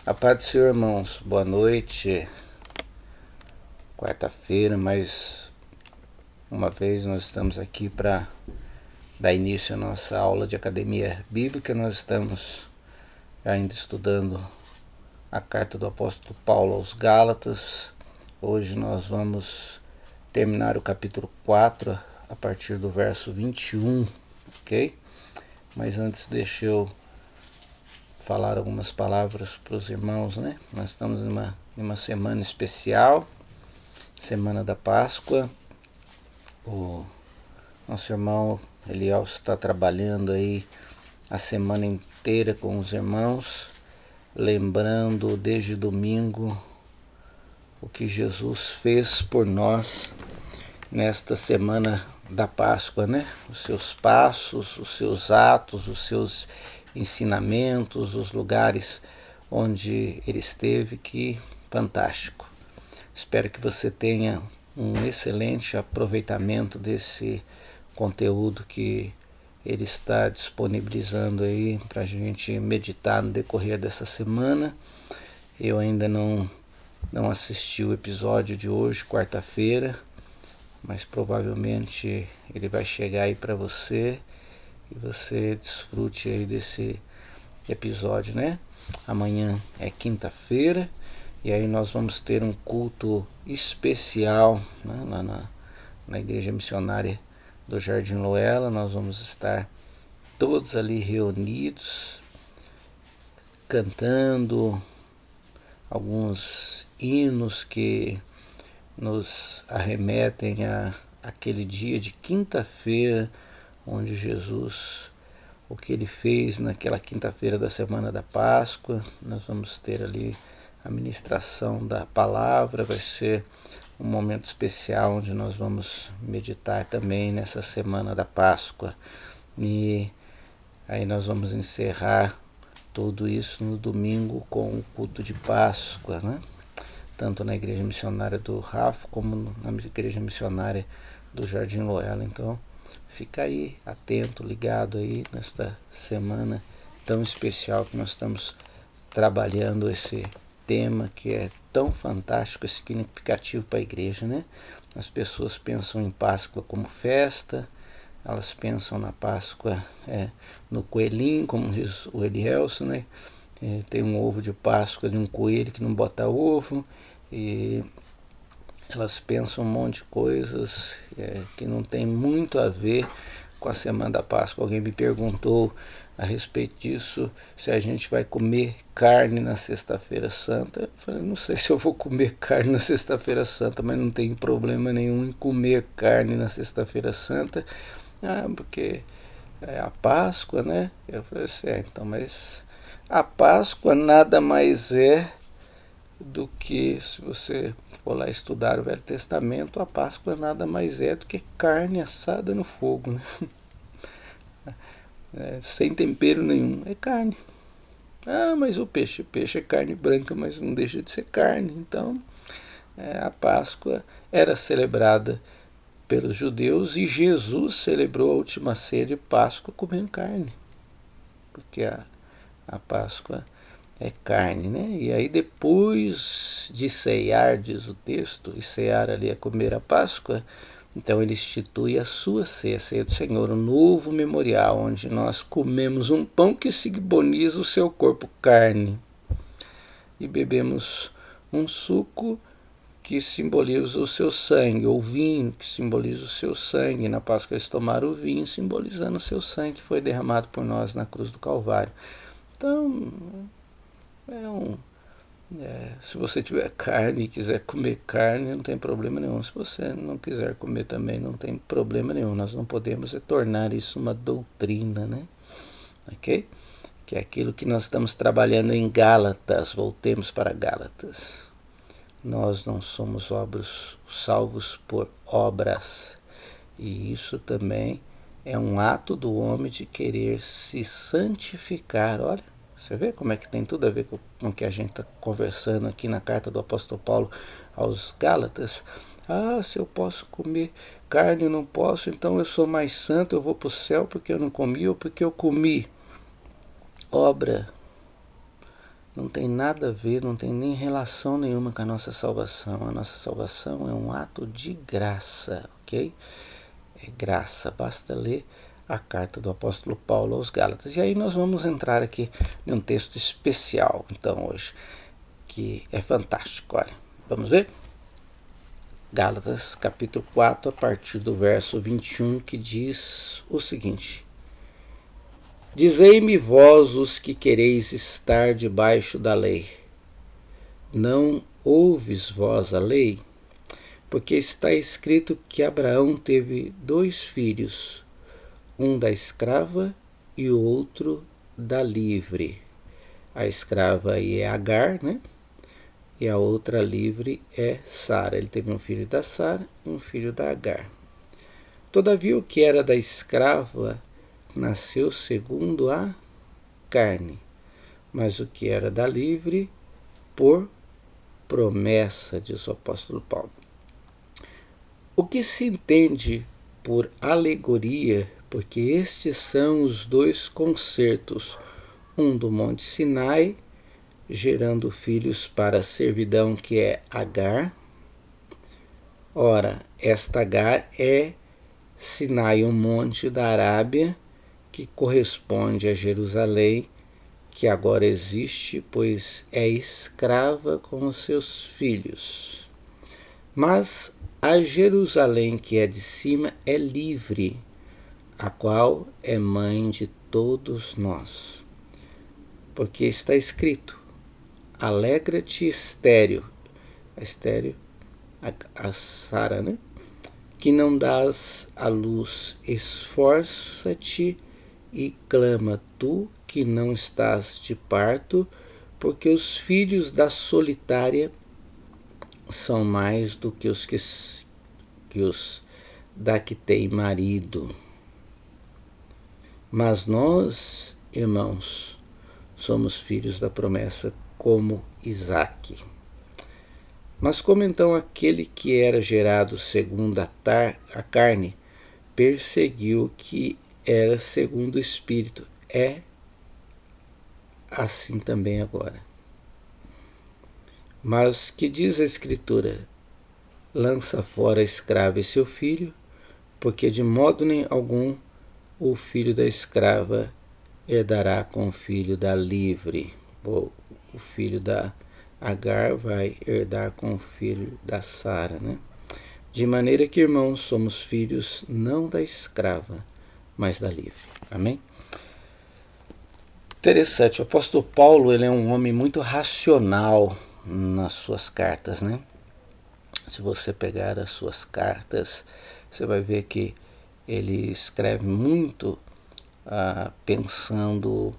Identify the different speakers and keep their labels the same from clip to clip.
Speaker 1: A paz do Senhor, irmãos. Boa noite. Quarta-feira, mais uma vez nós estamos aqui para dar início à nossa aula de academia bíblica. Nós estamos ainda estudando a carta do apóstolo Paulo aos Gálatas. Hoje nós vamos terminar o capítulo 4 a partir do verso 21, ok? Mas antes deixa eu falar algumas palavras para os irmãos, né? Nós estamos em uma semana especial, semana da Páscoa. O nosso irmão Eliel está trabalhando aí a semana inteira com os irmãos, lembrando desde domingo o que Jesus fez por nós nesta semana da Páscoa, né? Os seus passos, os seus atos, os seus ensinamentos, os lugares onde ele esteve, que fantástico. Espero que você tenha um excelente aproveitamento desse conteúdo que ele está disponibilizando aí para a gente meditar no decorrer dessa semana. Eu ainda não assisti o episódio de hoje, quarta-feira, mas provavelmente ele vai chegar aí para você e você desfrute aí desse episódio, né? Amanhã é quinta-feira e aí nós vamos ter um culto especial, né, lá na Igreja Missionária do Jardim Loela. Nós vamos estar todos ali reunidos, cantando alguns hinos que nos arremetem a aquele dia de quinta-feira, onde Jesus, o que ele fez naquela quinta-feira da semana da Páscoa. Nós vamos ter ali a ministração da palavra, vai ser um momento especial onde nós vamos meditar também nessa semana da Páscoa. E aí nós vamos encerrar tudo isso no domingo com o culto de Páscoa, né? Tanto na Igreja Missionária do Rafa como na Igreja Missionária do Jardim Loela. Então fica aí atento, ligado aí nesta semana tão especial que nós estamos trabalhando esse tema que é tão fantástico e significativo para a igreja, né? As pessoas pensam em Páscoa como festa, elas pensam na Páscoa no coelhinho, como diz o Elielson, né? Tem um ovo de Páscoa de um coelho que não bota ovo, e elas pensam um monte de coisas que não tem muito a ver com a semana da Páscoa. Alguém me perguntou a respeito disso, se a gente vai comer carne na sexta-feira santa. Eu falei, não sei se eu vou comer carne na sexta-feira santa, mas não tem problema nenhum em comer carne na sexta-feira santa, porque é a Páscoa, né? Eu falei assim, então, mas a Páscoa nada mais é do que, se você for lá estudar o Velho Testamento, a Páscoa nada mais é do que carne assada no fogo, né? Sem tempero nenhum, é carne. Mas o peixe é carne branca, mas não deixa de ser carne. Então, a Páscoa era celebrada pelos judeus e Jesus celebrou a última ceia de Páscoa comendo carne, porque a Páscoa é carne, né? E aí depois de ceiar, diz o texto, e ceiar ali é comer a Páscoa, então ele institui a sua ceia, a ceia do Senhor, um novo memorial, onde nós comemos um pão que simboliza o seu corpo, carne, e bebemos um suco que simboliza o seu sangue, ou vinho que simboliza o seu sangue. Na Páscoa eles tomaram o vinho simbolizando o seu sangue que foi derramado por nós na cruz do Calvário. Então, se você tiver carne e quiser comer carne, não tem problema nenhum. Se você não quiser comer também, não tem problema nenhum. Nós não podemos tornar isso uma doutrina, né? Ok? Que é aquilo que nós estamos trabalhando em Gálatas. Voltemos para Gálatas. Nós não somos salvos por obras. E isso também é um ato do homem de querer se santificar. Olha, você vê como é que tem tudo a ver com o que a gente está conversando aqui na carta do apóstolo Paulo aos Gálatas. Se eu posso comer carne, eu não posso, então eu sou mais santo, eu vou para o céu porque eu não comi ou porque eu comi. Obra não tem nada a ver, não tem nem relação nenhuma com a nossa salvação. A nossa salvação é um ato de graça, ok? É graça, basta ler a carta do apóstolo Paulo aos Gálatas. E aí nós vamos entrar aqui em um texto especial, então, hoje, que é fantástico. Olha, vamos ver? Gálatas, capítulo 4, a partir do verso 21, que diz o seguinte: Dizei-me vós os que quereis estar debaixo da lei, não ouves vós a lei? Porque está escrito que Abraão teve 2 filhos, um da escrava e o outro da livre. A escrava aí é Agar, né? E a outra livre é Sara. Ele teve um filho da Sara e um filho da Agar. Todavia o que era da escrava nasceu segundo a carne, mas o que era da livre por promessa, diz o apóstolo Paulo. O que se entende por alegoria, porque estes são os 2 concertos, um do Monte Sinai, gerando filhos para a servidão, que é Agar. Ora, esta Agar é Sinai, um monte da Arábia, que corresponde a Jerusalém, que agora existe, pois é escrava com os seus filhos. Mas a Jerusalém que é de cima é livre, a qual é mãe de todos nós. Porque está escrito: alegra-te, estéreo, a Sara, né? Que não dás à luz, esforça-te e clama, tu que não estás de parto, porque os filhos da solitária são mais do que os da que tem marido. Mas nós, irmãos, somos filhos da promessa, como Isaque. Mas como então aquele que era gerado segundo a carne perseguiu o que era segundo o Espírito, é assim também agora. Mas que diz a Escritura? Lança fora a escrava e seu filho, porque de modo algum o filho da escrava herdará com o filho da livre. O filho da Agar vai herdar com o filho da Sara, né? De maneira que, irmãos, somos filhos não da escrava, mas da livre. Amém? Interessante, o apóstolo Paulo, ele é um homem muito racional nas suas cartas, né? Se você pegar as suas cartas, você vai ver que ele escreve muito pensando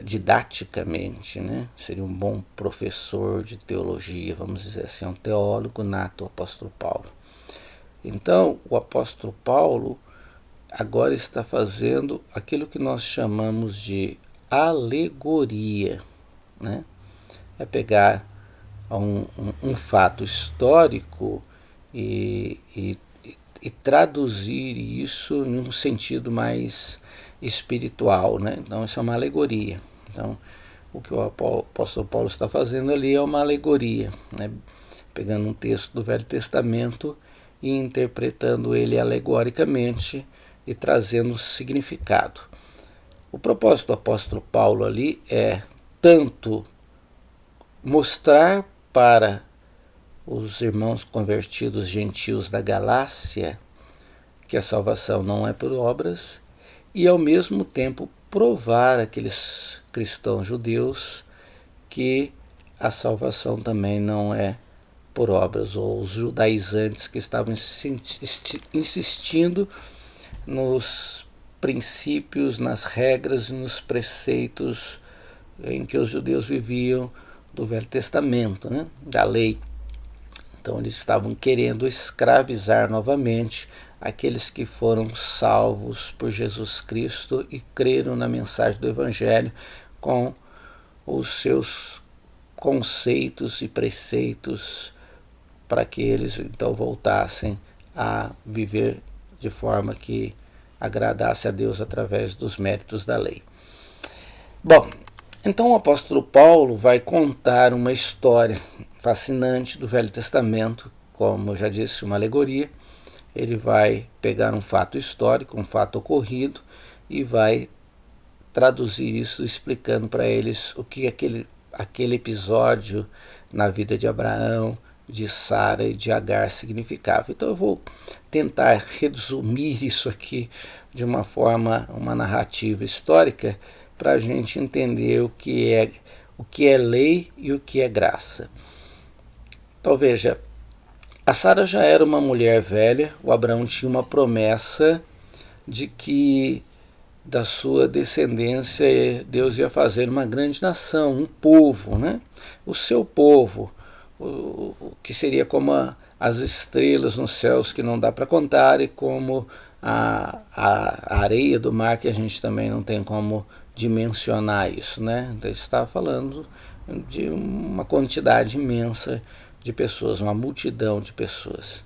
Speaker 1: didaticamente, né? Seria um bom professor de teologia, vamos dizer assim, um teólogo nato, o apóstolo Paulo. Então, o apóstolo Paulo agora está fazendo aquilo que nós chamamos de alegoria, né? É pegar um fato histórico e traduzir isso num sentido mais espiritual, né? Então isso é uma alegoria. Então o que o apóstolo Paulo está fazendo ali é uma alegoria, né? Pegando um texto do Velho Testamento e interpretando ele alegoricamente e trazendo significado. O propósito do apóstolo Paulo ali é tanto mostrar para os irmãos convertidos gentios da Galácia que a salvação não é por obras, e ao mesmo tempo provar àqueles cristãos judeus que a salvação também não é por obras, ou os judaizantes que estavam insistindo nos princípios, nas regras e nos preceitos em que os judeus viviam do Velho Testamento, né, da lei. Então eles estavam querendo escravizar novamente aqueles que foram salvos por Jesus Cristo e creram na mensagem do Evangelho com os seus conceitos e preceitos, para que eles então voltassem a viver de forma que agradasse a Deus através dos méritos da lei. Bom, Então o apóstolo Paulo vai contar uma história fascinante do Velho Testamento, como eu já disse, uma alegoria. Ele vai pegar um fato histórico, um fato ocorrido, e vai traduzir isso explicando para eles o que aquele episódio na vida de Abraão, de Sara e de Agar significava. Então eu vou tentar resumir isso aqui de uma forma, uma narrativa histórica, para a gente entender o que é lei e o que é graça. Então veja, a Sara já era uma mulher velha, o Abraão tinha uma promessa de que da sua descendência Deus ia fazer uma grande nação, um povo, né? O seu povo, que seria como as estrelas nos céus que não dá para contar, e como a areia do mar que a gente também não tem como dimensionar isso, né? Então está falando de uma quantidade imensa de pessoas, uma multidão de pessoas.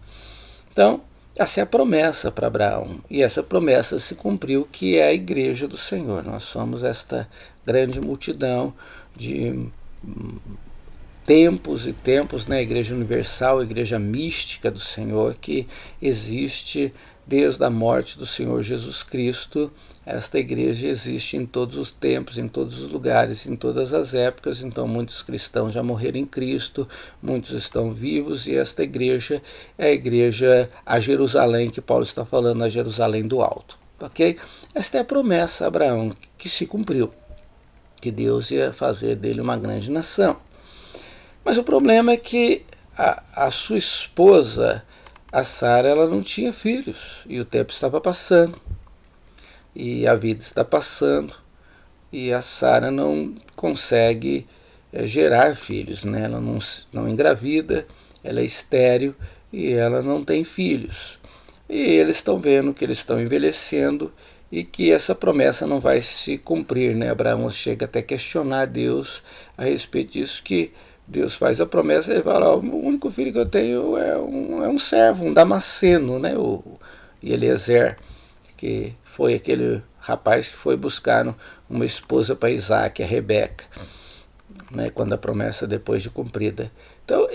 Speaker 1: Então, essa é a promessa para Abraão, e essa promessa se cumpriu, que é a igreja do Senhor. Nós somos esta grande multidão de tempos e tempos, né? A Igreja Universal, a Igreja Mística do Senhor, que existe desde a morte do Senhor Jesus Cristo. Esta igreja existe em todos os tempos, em todos os lugares, em todas as épocas. Então muitos cristãos já morreram em Cristo, muitos estão vivos, e esta igreja é a igreja, a Jerusalém, que Paulo está falando, a Jerusalém do Alto. Ok? Esta é a promessa a Abraão, que se cumpriu, que Deus ia fazer dele uma grande nação. Mas o problema é que a sua esposa, a Sara, ela não tinha filhos, e o tempo estava passando, e a vida está passando, e a Sara não consegue gerar filhos, né? Ela não engravida, ela é estéril e ela não tem filhos. E eles estão vendo que eles estão envelhecendo e que essa promessa não vai se cumprir, né? Abraão chega até a questionar Deus a respeito disso, que Deus faz a promessa e ele fala: o único filho que eu tenho é um servo, um damasceno, né? O Eliezer, que foi aquele rapaz que foi buscar uma esposa para Isaac, a Rebeca, né? Quando a promessa depois de cumprida. Então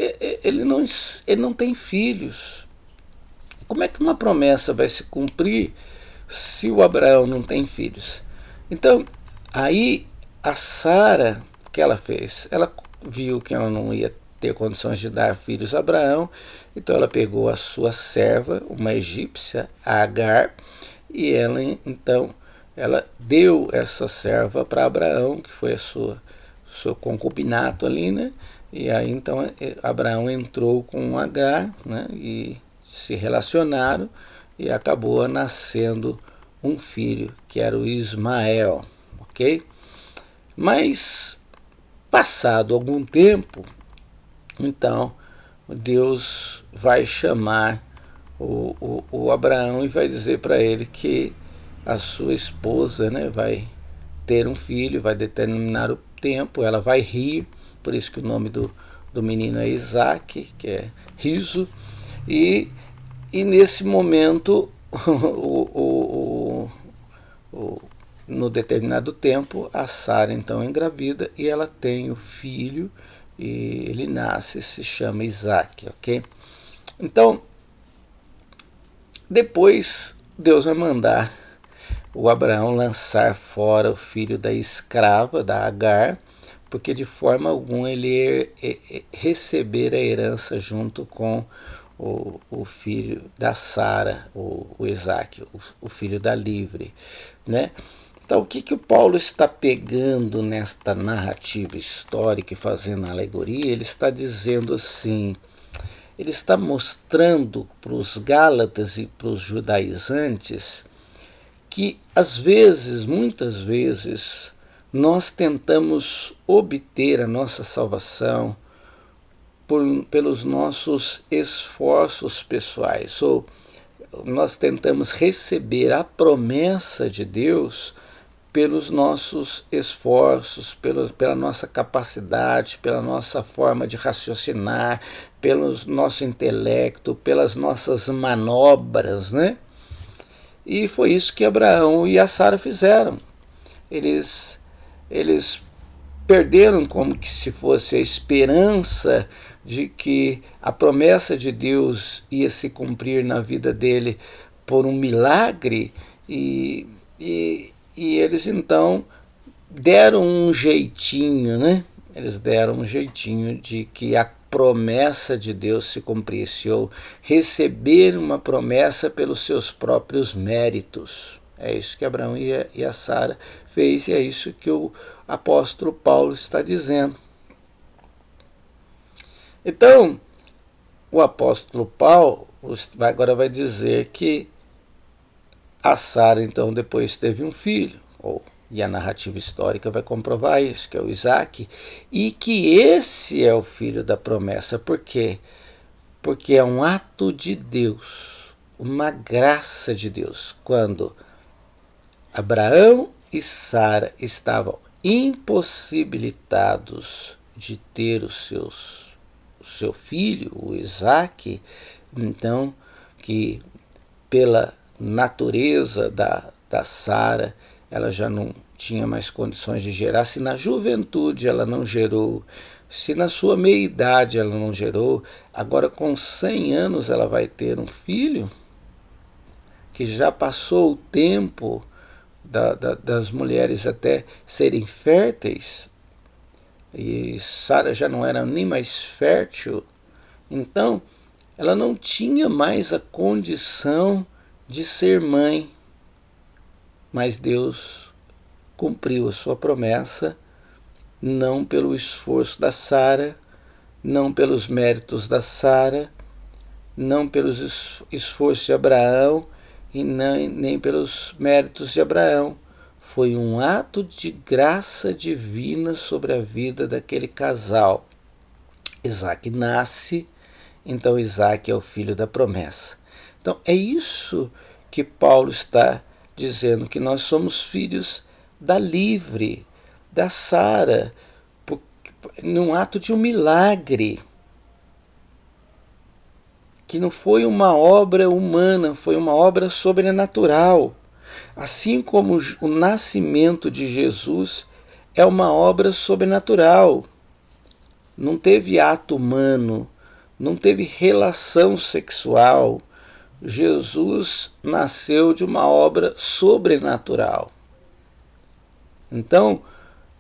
Speaker 1: ele não tem filhos. Como é que uma promessa vai se cumprir se o Abraão não tem filhos? Então, aí a Sara, o que ela fez? Ela viu que ela não ia ter condições de dar filhos a Abraão, então ela pegou a sua serva, uma egípcia, Agar, e ela deu essa serva para Abraão, que foi a seu concubinato ali, né? E aí então Abraão entrou com Agar, né? E se relacionaram, e acabou nascendo um filho, que era o Ismael, ok? Mas, passado algum tempo, então Deus vai chamar o Abraão e vai dizer para ele que a sua esposa, né, vai ter um filho, vai determinar o tempo, ela vai rir, por isso que o nome do menino é Isaac, que é riso, e nesse momento, no determinado tempo, a Sara então engravida e ela tem o filho, e ele nasce, se chama Isaac, ok? Então, depois Deus vai mandar o Abraão lançar fora o filho da escrava, da Agar, porque de forma alguma ele ia receber a herança junto com o filho da Sara, o Isaac, o filho da livre, né? Então, o que o Paulo está pegando nesta narrativa histórica e fazendo a alegoria? Ele está dizendo assim, ele está mostrando para os Gálatas e para os judaizantes que, às vezes, muitas vezes, nós tentamos obter a nossa salvação pelos nossos esforços pessoais, ou nós tentamos receber a promessa de Deus pelos nossos esforços, pela nossa capacidade, pela nossa forma de raciocinar, pelo nosso intelecto, pelas nossas manobras, né? E foi isso que Abraão e a Sara fizeram. Eles perderam como que se fosse a esperança de que a promessa de Deus ia se cumprir na vida dele por um milagre, e eles então deram um jeitinho, né? Eles deram um jeitinho de que a promessa de Deus se cumprisse, ou receber uma promessa pelos seus próprios méritos. É isso que Abraão e a Sara fez, e é isso que o apóstolo Paulo está dizendo. Então, o apóstolo Paulo agora vai dizer que a Sara, então, depois teve um filho, e a narrativa histórica vai comprovar isso, que é o Isaac, e que esse é o filho da promessa. Por quê? Porque é um ato de Deus, uma graça de Deus. Quando Abraão e Sara estavam impossibilitados de ter o seu filho, o Isaac, então, que pela natureza da Sara, ela já não tinha mais condições de gerar. Se na juventude ela não gerou, se na sua meia-idade ela não gerou, agora com 100 anos ela vai ter um filho, que já passou o tempo das mulheres até serem férteis, e Sara já não era nem mais fértil, então ela não tinha mais a condição de ser mãe. Mas Deus cumpriu a sua promessa, não pelo esforço da Sara, não pelos méritos da Sara, não pelos esforços de Abraão e nem pelos méritos de Abraão. Foi um ato de graça divina sobre a vida daquele casal. Isaac nasce, então Isaac é o filho da promessa. Então é isso que Paulo está dizendo, que nós somos filhos da livre, da Sara, num ato de um milagre, que não foi uma obra humana, foi uma obra sobrenatural. Assim como o nascimento de Jesus é uma obra sobrenatural. Não teve ato humano, não teve relação sexual. Jesus nasceu de uma obra sobrenatural. Então,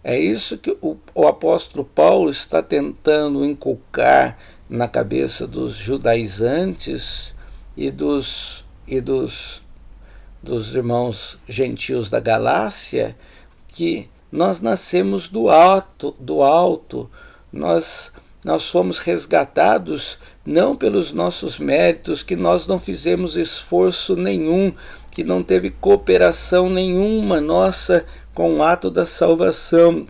Speaker 1: é isso que o apóstolo Paulo está tentando inculcar na cabeça dos judaizantes e dos irmãos gentios da Galácia, que nós nascemos do alto, nós fomos resgatados não pelos nossos méritos, que nós não fizemos esforço nenhum, que não teve cooperação nenhuma nossa com o ato da salvação,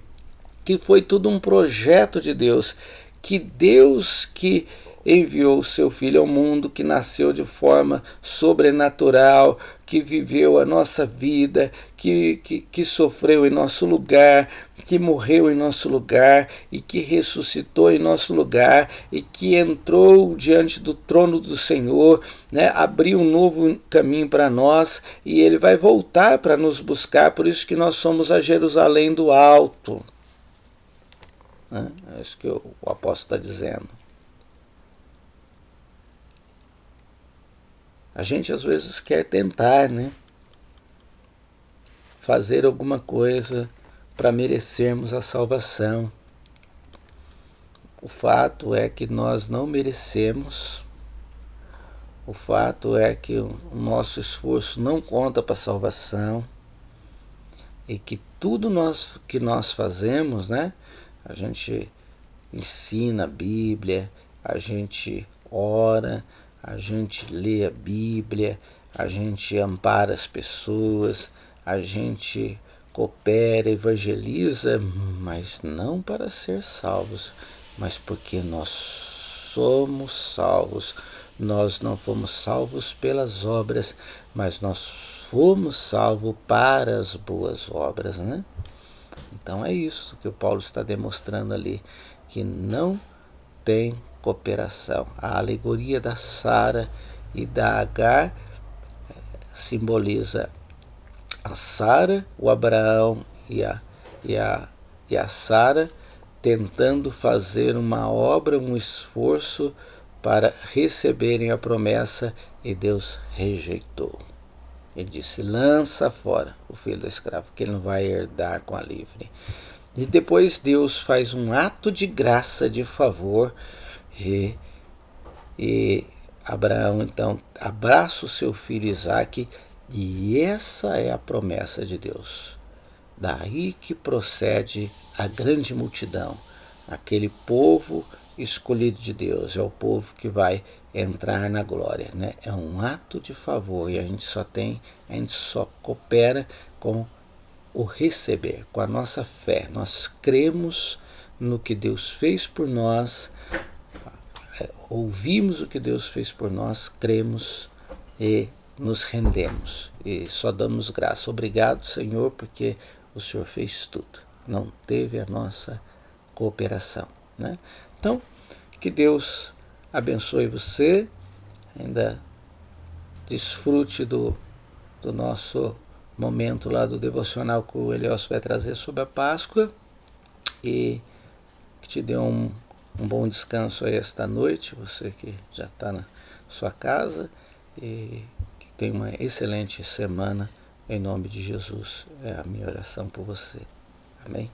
Speaker 1: que foi tudo um projeto de Deus, que enviou o seu Filho ao mundo, que nasceu de forma sobrenatural, que viveu a nossa vida, que sofreu em nosso lugar, que morreu em nosso lugar e que ressuscitou em nosso lugar e que entrou diante do trono do Senhor, né, abriu um novo caminho para nós, e ele vai voltar para nos buscar. Por isso que nós somos a Jerusalém do alto. É isso que o apóstolo está dizendo. A gente às vezes quer tentar, né, fazer alguma coisa para merecermos a salvação. O fato é que nós não merecemos. O fato é que o nosso esforço não conta para a salvação, e que tudo que nós fazemos, né, a gente ensina a Bíblia, a gente ora, a gente lê a Bíblia, a gente ampara as pessoas, a gente coopera, evangeliza, mas não para ser salvos, mas porque nós somos salvos. Nós não fomos salvos pelas obras, mas nós fomos salvos para as boas obras, né? Então é isso que o Paulo está demonstrando ali, que não tem cooperação. A alegoria da Sara e da Agar simboliza a Sara, o Abraão e a e a Sara tentando fazer uma obra, um esforço para receberem a promessa, e Deus rejeitou. Ele disse: lança fora o filho do escravo, que ele não vai herdar com a livre. E depois Deus faz um ato de graça, de favor, e Abraão então abraça o seu filho Isaque, e essa é a promessa de Deus. Daí que procede a grande multidão, aquele povo escolhido de Deus, é o povo que vai entrar na glória, né? É um ato de favor, e a gente só coopera com o receber, com a nossa fé. Nós cremos no que Deus fez por nós, ouvimos o que Deus fez por nós, cremos e nos rendemos. E só damos graça. Obrigado, Senhor, porque o Senhor fez tudo. Não teve a nossa cooperação, né? Então, que Deus abençoe você. Ainda desfrute do nosso momento lá do devocional que o Elielso vai trazer sobre a Páscoa, e que te dê um bom descanso aí esta noite, você que já está na sua casa, e que tenha uma excelente semana, em nome de Jesus. É a minha oração por você. Amém?